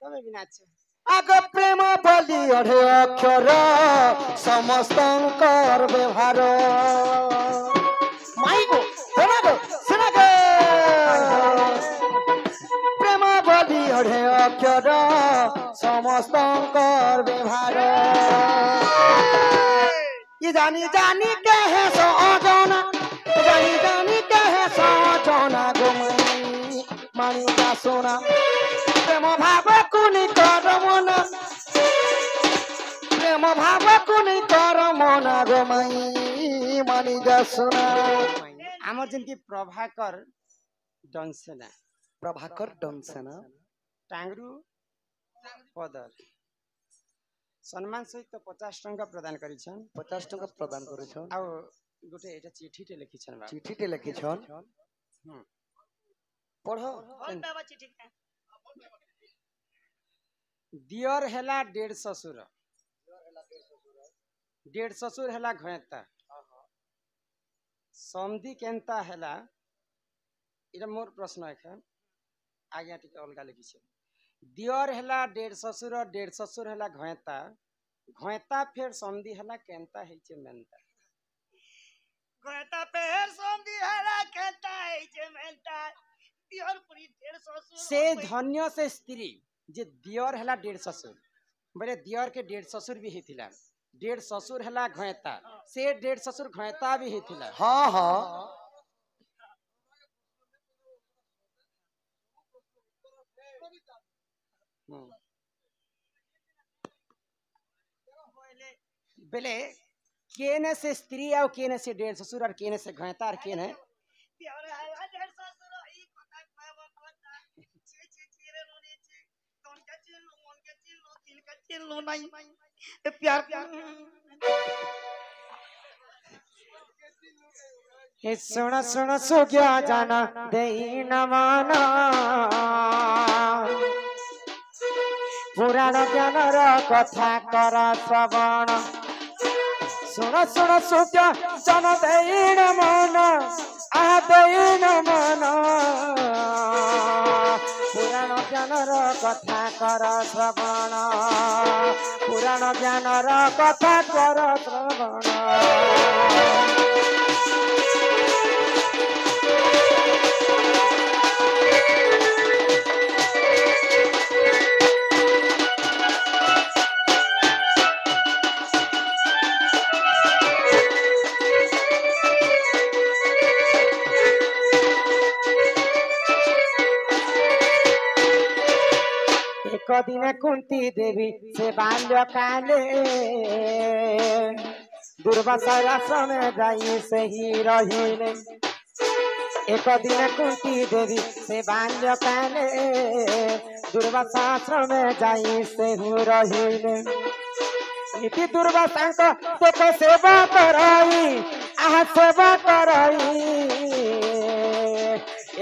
तबे भी नाच आग प्रेम बोली अढ़े अक्षर समस्तंकर व्यवहार माइको सुना गो प्रेम बोली अढ़े अक्षर समस्तंकर व्यवहार ये जानी जानी कहे सो जना जानी जानी कहे सो जना गोमई मानी का सोना प्रेम भाव कुनी कर मन प्रेम भाव कुनी कर मन गोमई मानी का सोना आमर जिनकी प्रभाकर डनसेना टांगरू पदर सम्मान सहित 50 टंका प्रदान करिछन 50 टंका प्रदान करिछन आ गोटे एटा चिठीटे लिखिछन बाबा चिठीटे लिखिछन पढ़ो भल बाबा चिठी का दियर हेला डेढ़ ससुर हेला घयता समधी केनता हेला इरा मोर प्रश्न है आज्ञा टिके अलगा लिखिछे दियर हेला डेढ़ ससुर हेला घयता फेर समधी हेला केनता हेचे मेनता घयता पेर समधी हरा कहता है जे मेंटा दियर पुरी डेढ़ ससुर से धन्य से स्त्री जे दियर हेला डेढ़ ससुर बोले दियर के डेढ़ ससुर भी हेथिला डेढ़ ससुर हेला घयता से डेढ़ ससुर घयता भी हेथिला हां हां बेले केने से स्त्री और केने से डेढ़ ससुर और केने से घयता और केने दियर हरा डेढ़ ससुर ई कथा पावा कथा छी छी छी रे रोनी छी तोन के चिल्लो मन के चिल्लो दिल के चिल्लो नहीं प्यार हे सुन सुन सुग्या जाना देई न माना पुराण ज्ञान र कथा कर श्रवण सुन सुन सुग्या जन देई न माना आ देई न माना पुराण ज्ञान र कथा कर श्रवण पुराण ज्ञान र कथा कर श्रवण एक दिन कुंती देवी से बाल्य काले दुर्वासा आश्रम जाई से ही रहिले एक दिन कुंती देवी से बाल्य काले दुर्वासा आश्रम जाई से ही रहिले इति दुर्वासा देखो सेवा कराई आह सेवा कराई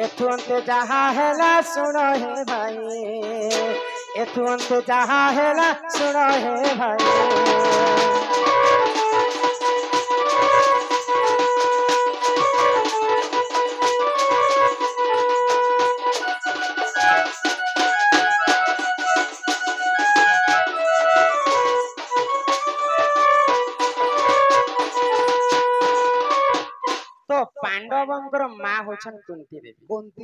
एथु अंत जहा हेला सुनो हे भाई एथु अंत जहा हेला सुनो हे भाई तो पांडवंकर माँ होछन कुंती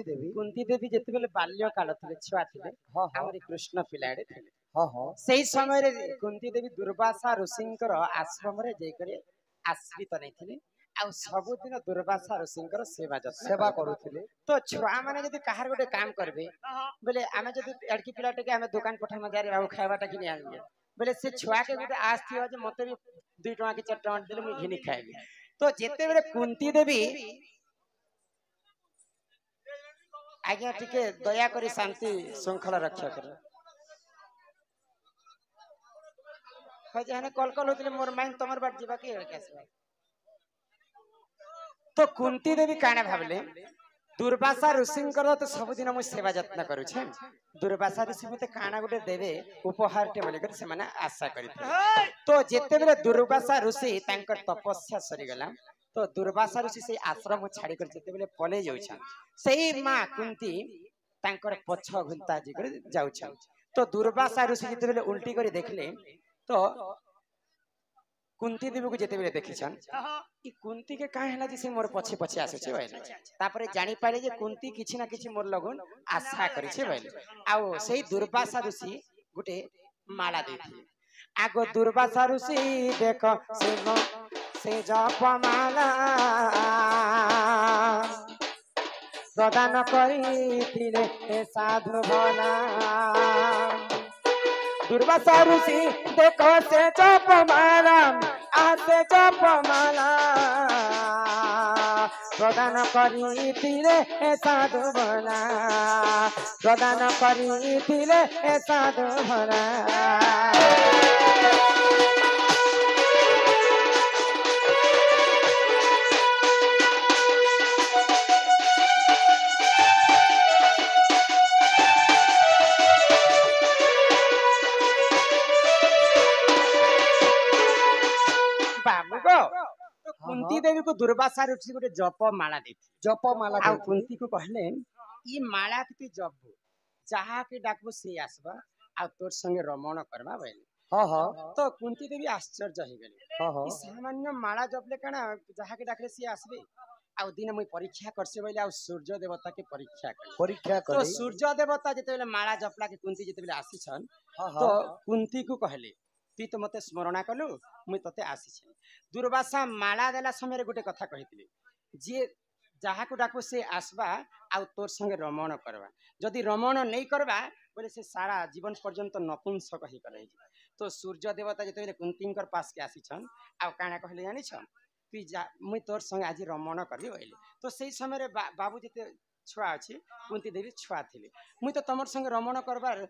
देवी जते बेले बाल्य काल थिले छुआ थिले हमरे कृष्ण पिलाडे थिले सही समय रे कुंती देवी दुर्वासा ऋषिंकर आश्रम रे जे करे आश्रित नै थिले आ सब दिन दुर्वासा ऋषिंकर सेवा करूथिले तो छुआ माने जदी कहार गोटे काम करबे बोले आमे जदी लड़की पिलाटे के आमे दुकान पठा में जारे बाबू खाइबाटा किनि आनिए बोले से छुआ के गोटे आस थियो जे मते भी 2 टका के 4 टका देले मु घिनी खाइबे तो जेते बेले कुंती देवी आज्ञा टिके दया करी शांति श्रृंखला रक्षा कर कल कल होतले मोर माइन तमर बाट जीवा के कैसे तो कुंती देवी काना भाबले दुर्वासा ऋषिंकर तो सब दिन मु सेवा यत्न करू छे दुर्वासा ऋषि मते काना गोटे देवे उपहार टे बोले कर से माने आशा करी तो जेते बेले दुर्वासा ऋषि तांकर तपस्या सरी गला तो दुर्वासा ऋषि से आश्रम छाड़ी कर जेते बेले पले जाउछन सेही मां कुंती तांकर पछ घुंता जी कर जाउछन तो दुर्वासा ऋषि जिते बेले उल्टी करी देखले तो कुंती देवी को जिते बेले देखिछन ई कुंती के काहे हला जे से मोर पछे पछे आसे छे भाई तापरे जानि पाले जे कुंती किछि ना किछि मोर लगन आशा करि छे भाई आउ सेही दुर्वासा ऋषि गुटे माला देथि आगो दुर्वासा ऋषि देखो से जप माला प्रदान करिथिले ए साधु भला दुर्वासा ऋषि देखो से जप माला आसे जप माला प्रदान करिथिले ए साधु भला प्रदान करिथिले ए साधु भला कुंती देवी को दुर्वासा ऋषि गोटे जप माला देथि जप माला आ कुंती को कहले ई माला के तू जपबो जहा के डाकबो से आसबा आ तोर संगे रमण करबा बोले हां हां तो कुंती देवी आश्चर्य हो गेले हां हां ई सामान्य माला जपले कना जहा के डाकले से आसबे आ दिन मुई परीक्षा करसे बोले आ सूर्य देवता के परीक्षा तो सूर्य देवता जते बेले माला जपला के कुंती जते बेले आसीछन तो कुंती को कहले तू तो मते स्मरण कलु मुई तते आसीछे दुर्वासा माला देला समय गोटे कथा कहितले जे जहा को डाको से आसबा आ तोर संगे रमण करबा जदि रमण नहीं करबा बोले से सारा जीवन पर्यंत नपुंसक ही करे तो सूर्य देवता जते कुंतींकर पास के आसीछन आ काना कहले जानि छ तू मुई तोर संगे आज रमण करबी बोले तो सेही समय रे बाबू जते छुआ अछि कुंती देवी छुआ थिले मुई तो तमर संगे रमण करबार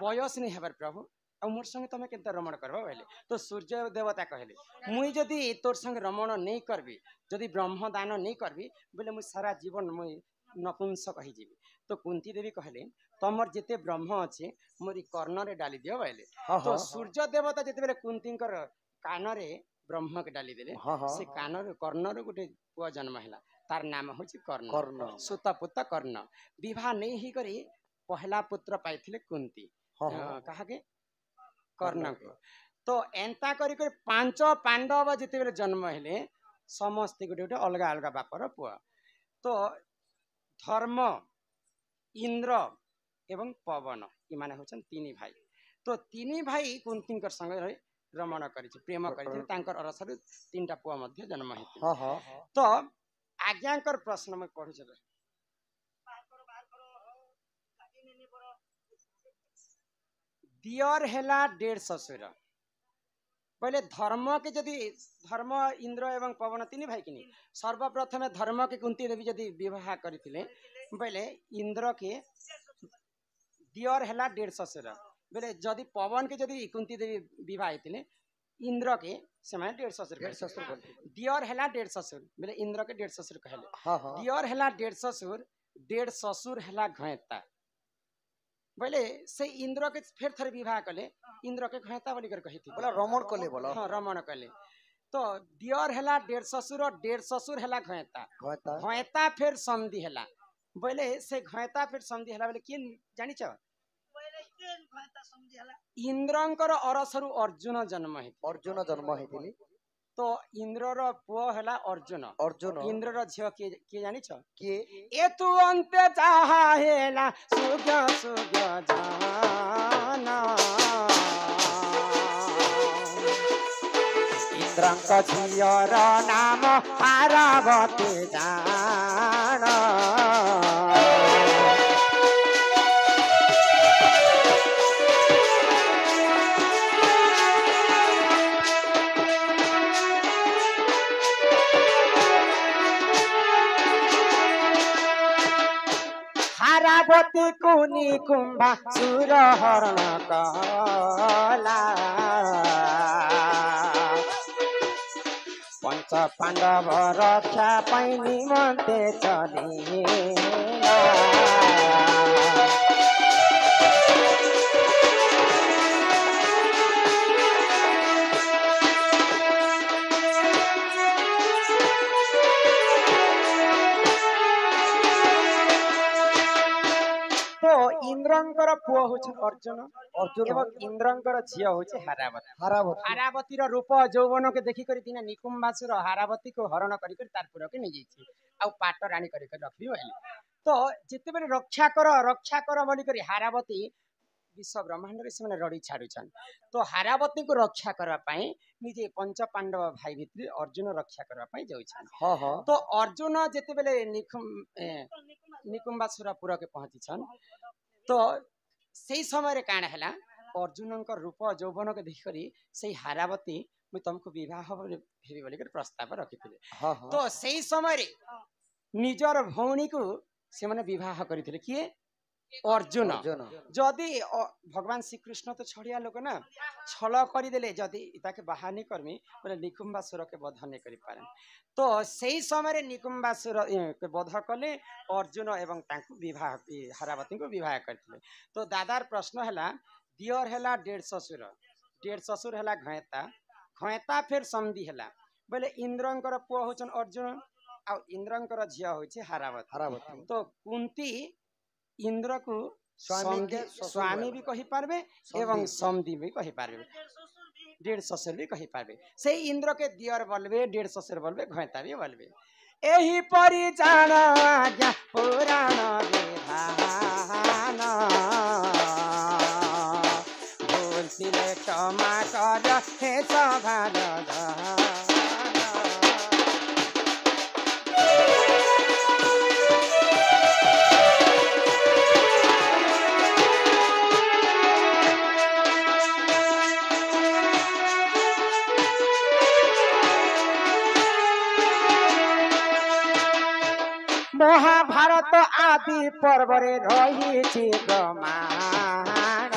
बयस नहीं हेबार प्रभु आ मोर संगे तमे केनता रमण करबा बोले तो सूर्य देवता कहले मुई जदि तोर संगे रमण नहीं करबी जदि ब्रह्म दान नहीं करबी बोले मुई सारा जीवन मुई नपुंसक ही जीवी तो कुंती देवी कहले तमर जेते ब्रह्म अछि मोरी कर्ण रे डाली दियो बोले तो सूर्य देवता जेते बेले कुंतींकर कान रे ब्रह्म के डाली देले से कान रे कर्ण रे गुटे पुआ जन्म हैला तार नाम होछि कर्ण सुत पुत्र कर्ण विवाह नहीं ही करी पहला पुत्र पाइथिले कुंती कहा के कर्ण को तो एंता करी कर पांच पांडव जिते बेले जन्म हेले समस्त गोटे गोटे अलग अलग बापर पुआ तो धर्म इंद्र एवं पवन ये माने होचन तीन भाई तो तीन भाई कुंतींकर संगे रमण करिछि प्रेम करिछि तांकर अरसर तीनटा पुआ मध्ये जन्म हेति तो आज्ञाकर प्रश्न में पढु छले दियर हेला 1.5 ससुर पहले धर्म के जदि धर्म इंद्र एवं पवन तीन भाई किनी सर्वप्रथम धर्म के कुंती देवी जदि विवाह करथिले पहले इंद्र के दियर हेला 1.5 ससुर बेले जदि पवन के जदि कुंती देवी विवाह हेतिले इंद्र के समय 1.5 ससुर दियर हेला 1.5 ससुर बेले इंद्र के 1.5 ससुर कहले दियर हेला 1.5 ससुर 1.5 ससुर हेला घयता बोले से इंद्र के फिर थरे विवाह कले इंद्र के घयता बोली कर कही थी बोला रमण कले बोला हां रमण कले तो दियर हेला 1.5 ससुर और 1.5 ससुर हेला घयता फिर संधि हेला बोले से घयता फिर संधि हेला बोले किन जानि छ बोले केन घयता संधि हेला इंद्रंकर अरसरु अर्जुन जन्म हेतिली तो इंद्र रो पुओ हेला अर्जुन इंद्र रो झियो के जानि छ के ए तू अंत चाहा हेला सुग्य जाना इंद्रंक झियो रो नाम पार्वती जाना पार्वती कुनी कुंभा सुर हरण कला पंच पांडव रक्षा पैनी मन्ते चलिला इंद्रंकर पुओ पुओ होछन अर्जुन अर्जुन एवं इंद्रंकर झियो होचे हारावती हारावती हारावती रूप यौवन के देखि करी दिना निकुंबासुर हारावती को हरण करी करी तार पुर के नहीं जाइछि आ पाट रानी करी करी रखबी आइले तो जेते बेले रक्षा कर बोली करी हारावती विश्व ब्रह्मांड रे से रड़ी छाड़ुछन तो हारावती को रक्षा करबा पई निजे पंच पांडव भाई भितरी अर्जुन रक्षा करबा पई जाउछन हाँ हाँ तो अर्जुन जेते बेले निकुंबासुरपुर के पहुंची छन तो सेई समय रे काण हैला अर्जुन रूप यौवन के देख करी से हारावती मुझे तुमको विवाह हेबी बोली प्रस्ताव रखी हाँ हाँ तो सेई समय रे निजर भौणी को से माने विवाह करथिले किए अर्जुन जदि भगवान श्रीकृष्ण तो छड़िया लोक ना छल करदे जदि ताके बाहा नहीं करमी बोले निकुंबासुर के वध नहीं करि पारे तो सेई समय रे निकुंबासुर के वध कले अर्जुन एवं तांको विवाह हारावती को विवाह करथिले तो दादार प्रश्न हैला दियर हैला डेढ़ ससुर हैला घयता फिर समधी हैला बोले इंद्रंकर पुओ होचन अर्जुन आ इंद्रंकर झिया होचे हारावती तो कुंती इंद्र को स्वामी भी कही पारबे एवं समधी भी कही पारबे डेढ़ ससुर भी कही पारबे से इंद्र के दियर बोलबे डेढ़ ससुर बोलबे घयता भी बोलबे एही परि जान आज्ञा पुराण विधान भूलथिले क्षमा कर हे सभार महाभारत आदि पर्व रे रही प्रमाण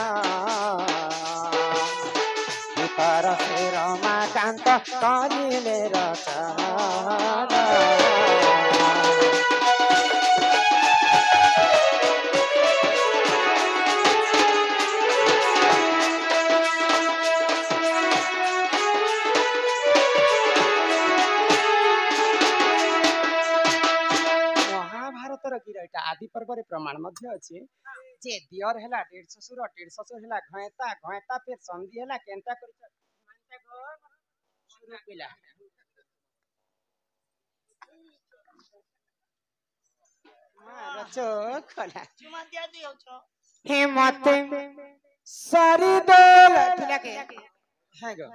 भीतर से रमाकांत करिले रचना आदि पर्व रे प्रमाण मध्य अछि जे दियर हैला डेढ़ ससुर हैला घयता फिर संधि हैला केनता कर मानता गो शुरू पिला हां रचो खला चुमा दिया दियो छ हे मते सारी दोल पिला के हां गो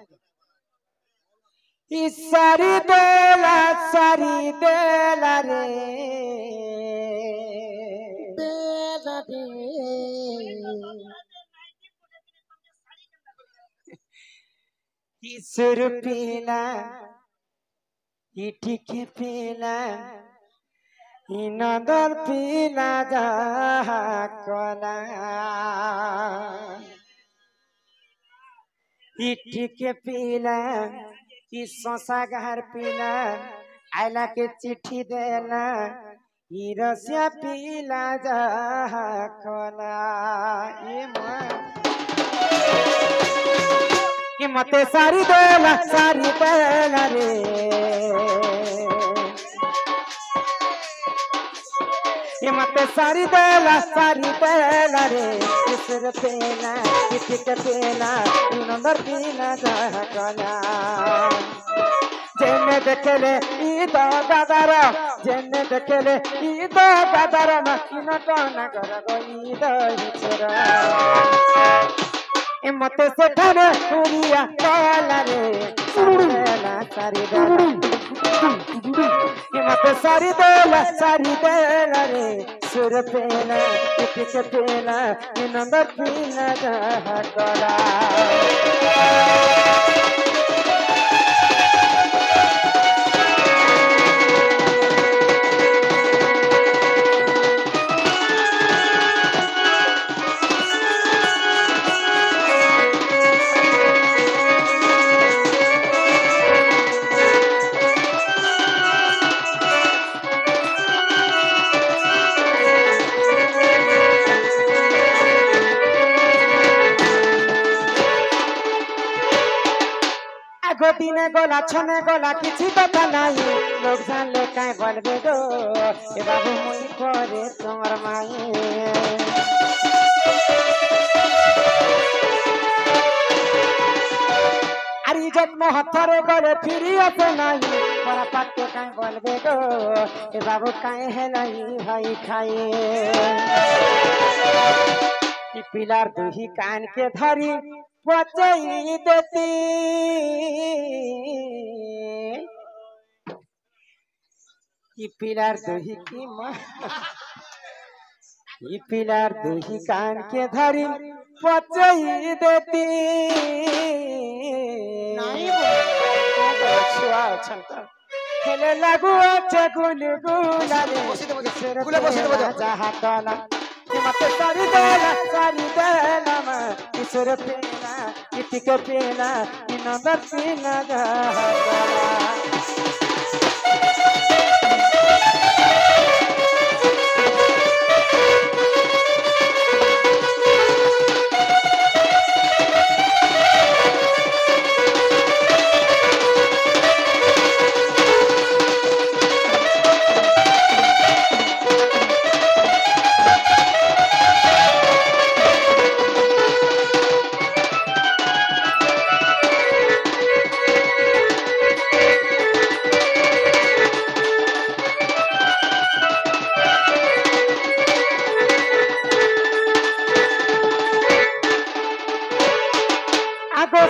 ई सारी देला रे सुरपीला इटिके पीला इनदर पीला जाकला इटिके पीला कि सोसा घर पीला आइला के चिट्ठी देला रसिया पीला जाकला ये मते सारी देला रे ये मते सारी देला रे किसर पेला किसके पेला नंबर पीला जाकला जेने देखले ई तो दादार जेने देखले ई तो दादार मकिन तो नगर गई दही छोरा ए मते सेठारे पुरिया काला रे सुरेला सारी देला ए मते सारी देला रे सुर पेला किसके पेला नंबर पीला जाकला दिन गला छने गला किसी पता नहीं लोग जान ले काहे बोलबे गो ए बाबू मुई करे तोर माई स्वप्न हाथरे गले फिरी आसे नहीं मोरा पाके काई बोलबे गो ए बाबू काई है नहीं भाई खाए ई पिलार दुही कान के धरी पचई देती ई पिलार दुही की मां ई पिलार दुही कान के धरी पचई देती नहीं छुआ छंता खेले लागू अच्छे गुलगुला रे गुले बसे जहाँ काला मत सारी देला मा ईश्वर पीना इतिक पीना इनंदर पीना जहाँ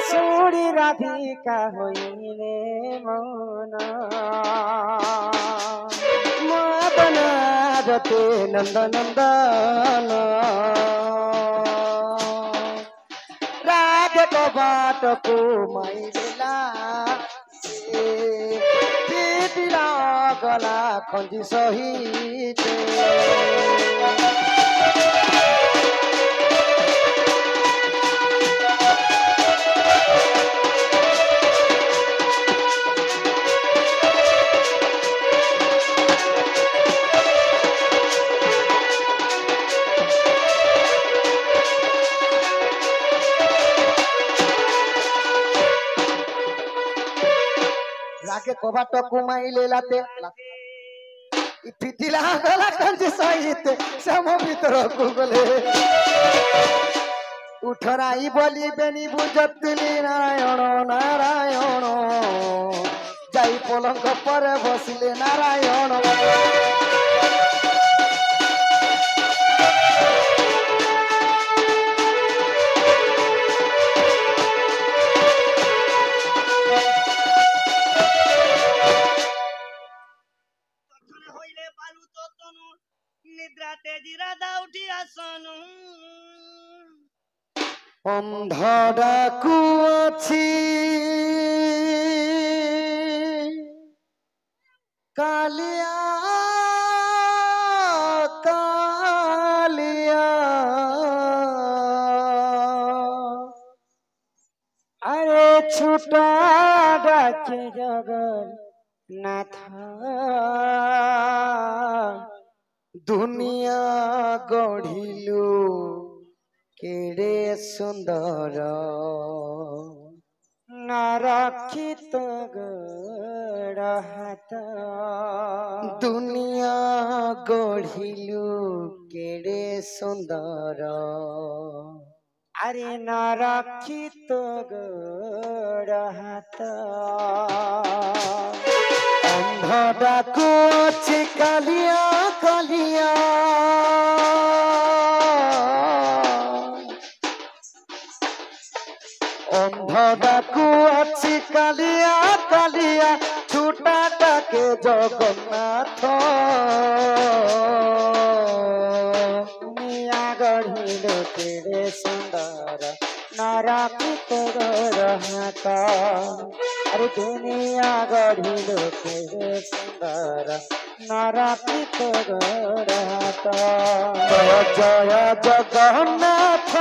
सुरी राधिका होइले मन मदन रते नंद नंदन राग को बाट को माइला पीतिला गला खंजी सहित रागे कोबाट कुमाइले लाते पितिला गला कंजे सहित सम भीतर कुगले उठराई बोली बेनी बुझतली नारायण नारायण जाई पलंग पर बसिले नारायण निद्रा तेजी राधा उठी आसनु अंध डाकू अछि कालिया कालिया अरे छुटा डाके जगन नाथ दुनिया गढ़िलु केड़े सुंदर नारक्षित गड़ हाथ दुनिया गढ़िलु केड़े सुंदर अरे नारक्षित गड़ हाथ अंध डाकू अछि कालिया कालिया अंध डाकू अछि कालिया कालिया छुटा डाके जगन्नाथ दुनिया गढ़िलो केड़े सुंदर नारक्षित गड़ हाथ अरे दुनिया गढ़िलो केड़े सुंदर नारक्षित गड़ हाथ जय जय जगन्नाथ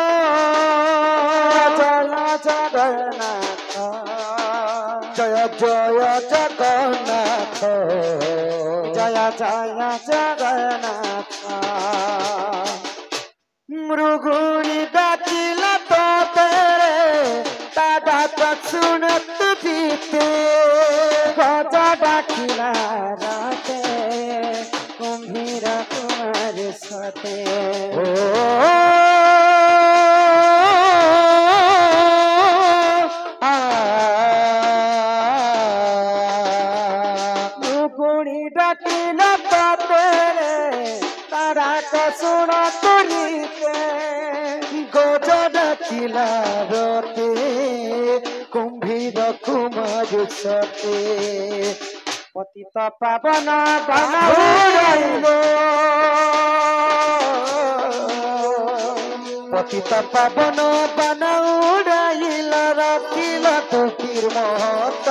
जय जगन्नाथ जय जय जगन्नाथ जय जय जगन्नाथ मृगुणी डाकिला तो तेरे दादा सुनत जीते गजा डाकिला राते कुम्भीर कुमार सते ओ গজা কিলা রতে কুম্ভীর কুমার সতে পতিত পাবন বানাইল পতিত পাবন বানাউড়াইল রাখিল তুকির মহত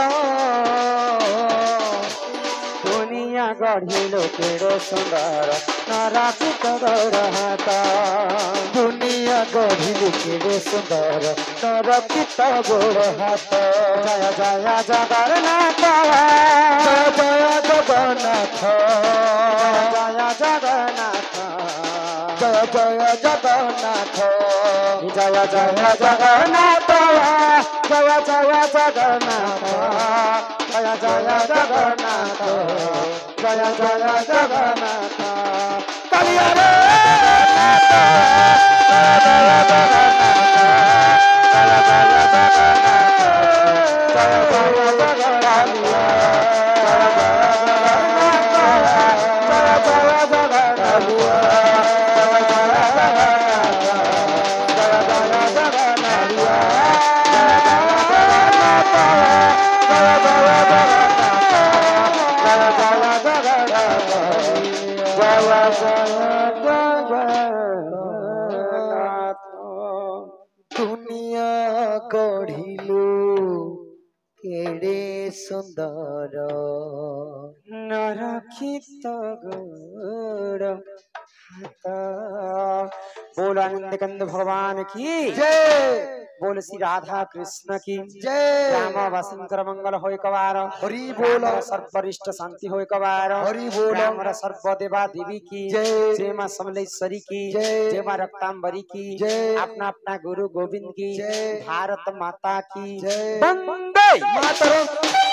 দুনিয়া গঢ়িল কেড়ে সুন্দর নরাকিত গৌরহত দুনিয়া গঢ়িল কেড়ে সুন্দর নরকিত গোড় হাত জয় জয় জগন্নাথ জয় জগন্নাথ জয় জগন্নাথ জয় জয় জগন্নাথ জয় জয় জগন্নাথ জয় জয় জগন্নাথ জয় জয় জগন্নাথ জয় জয় জগন্নাথ কালিয়া রে দুনিয়া গঢ়িলো কেড়ে সুন্দর नरखित गौर हाथ बोल आनंद कंद भगवान की जय बोल श्री राधा कृष्ण की जय राम वसंकर मंगल होय कवार हरि बोल राम सर्वरिष्ट शांति होय कवार हरि बोल राम सर्व देवा देवी की जय जय मां समलेश्वरी की जय जय मां रक्तांबरी की जय अपना अपना गुरु गोविंद की जय भारत माता की जय वंदे मातरम